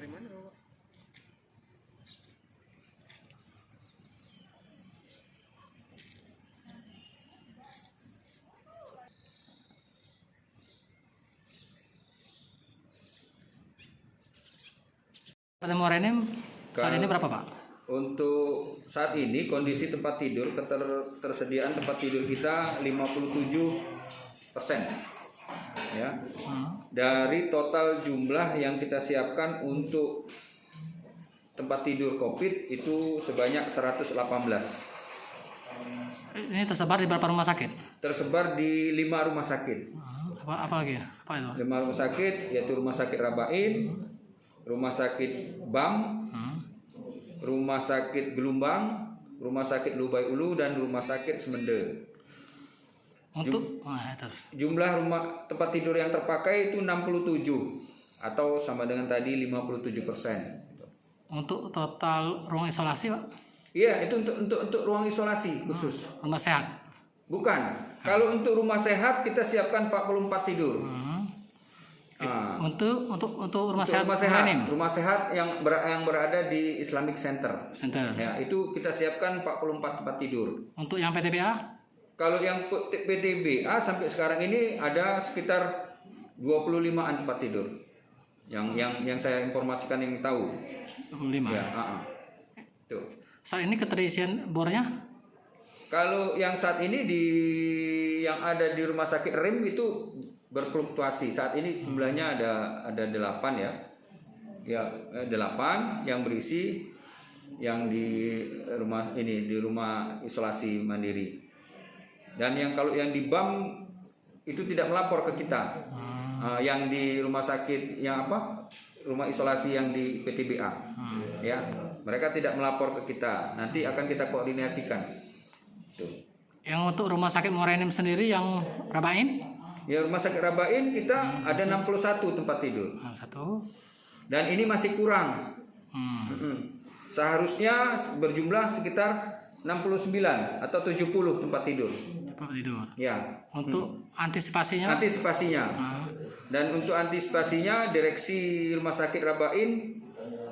dari mana Bapak? Pada Morenim saat ini berapa Pak? Untuk saat ini kondisi tempat tidur, ketersediaan tempat tidur kita 57%. Ya. Dari total jumlah yang kita siapkan untuk tempat tidur COVID itu sebanyak 118. Ini tersebar di berapa rumah sakit? Tersebar di 5 rumah sakit. Apa lagi? Apa itu? 5 rumah sakit, yaitu Rumah Sakit Rabain, Rumah Sakit BAM, Rumah Sakit Gelumbang, Rumah Sakit Lubai Ulu, dan Rumah Sakit Semende. Untuk terus. Jumlah rumah tempat tidur yang terpakai itu 67 atau sama dengan tadi 57%. Untuk total ruang isolasi Pak? Iya, itu untuk ruang isolasi khusus. Rumah sehat? Bukan. Kalau untuk rumah sehat kita siapkan 44 tidur. Untuk rumah sehat Morenim. Rumah sehat yang berada di Islamic Center. Ya, itu kita siapkan 44 tempat tidur. Untuk yang PTBA? Kalau yang PTBA sampai sekarang ini ada sekitar 25-an tempat tidur. Yang saya informasikan, yang tahu. 25. Ya, Tuh. Saat ini keterisian bornya? Kalau yang saat ini yang ada di Rumah Sakit RIM itu berfluktuasi. Saat ini jumlahnya ada 8 ya. Ya, 8 yang berisi yang di rumah isolasi mandiri. Dan kalau yang di BAM itu tidak melapor ke kita. Yang di rumah sakit rumah isolasi yang di PTBA. Ya, mereka tidak melapor ke kita. Nanti akan kita koordinasikan. Tuh. Yang untuk rumah sakit Morenim sendiri yang Rabain? Ya, Rumah Sakit Rabain kita ada 61 tempat tidur. 1. Dan ini masih kurang. Seharusnya berjumlah sekitar 69 atau 70 tempat tidur. Tempat tidur. Ya. Untuk antisipasinya? Dan untuk antisipasinya, direksi Rumah Sakit Rabain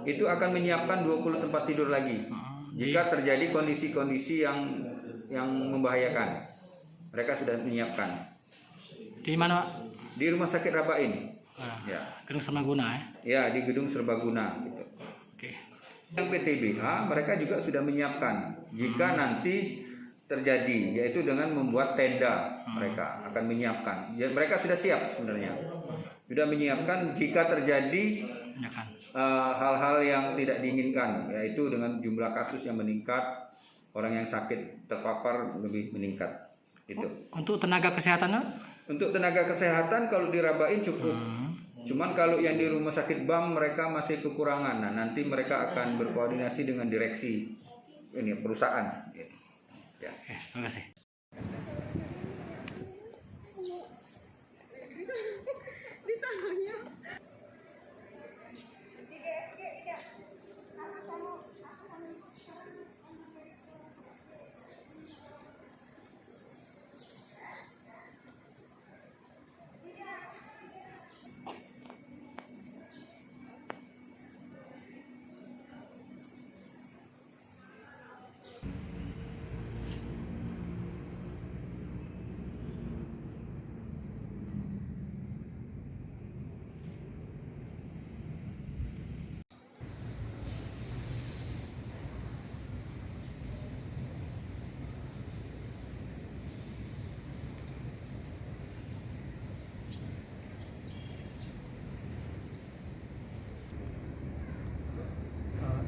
itu akan menyiapkan 20 tempat tidur lagi. Jika terjadi kondisi-kondisi yang membahayakan, mereka sudah menyiapkan. Di mana Pak? Di Rumah Sakit Rabain. Ya. Gedung Serbaguna ya? Ya, di Gedung Serbaguna. Gitu. Oke. Yang PTBA mereka juga sudah menyiapkan jika nanti terjadi, yaitu dengan membuat tenda. Mereka akan menyiapkan. Ya, mereka sudah siap sebenarnya. Sudah menyiapkan jika terjadi hal-hal yang tidak diinginkan, yaitu dengan jumlah kasus yang meningkat, orang yang sakit terpapar lebih meningkat. Gitu. Untuk tenaga kesehatannya? Untuk tenaga kesehatan kalau dirabain cukup. Cuman kalau yang di Rumah Sakit BAM mereka masih kekurangan. Nah, nanti mereka akan berkoordinasi dengan direksi perusahaan. Ya. Terima kasih.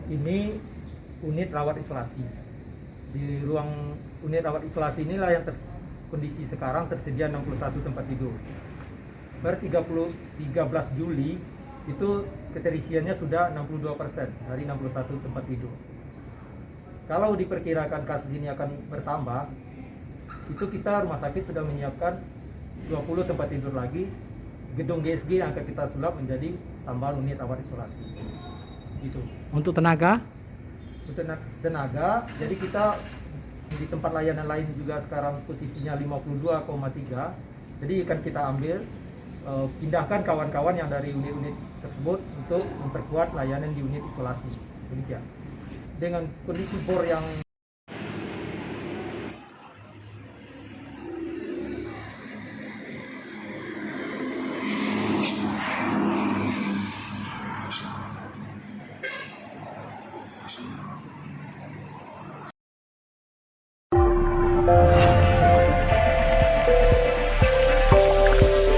Ini unit rawat isolasi. Di ruang unit rawat isolasi inilah yang kondisi sekarang tersedia 61 tempat tidur. Per 13 Juli itu keterisiannya sudah 62% dari 61 tempat tidur. Kalau diperkirakan kasus ini akan bertambah, itu kita rumah sakit sudah menyiapkan 20 tempat tidur lagi. Gedung GSG yang akan kita sulap menjadi tambahan unit rawat isolasi. Gitu. Untuk tenaga? Untuk tenaga, jadi kita di tempat layanan lain juga sekarang posisinya 52,3. Jadi akan kita ambil pindahkan kawan-kawan yang dari unit-unit tersebut untuk memperkuat layanan di unit isolasi. Demikian. Dengan kondisi bor yang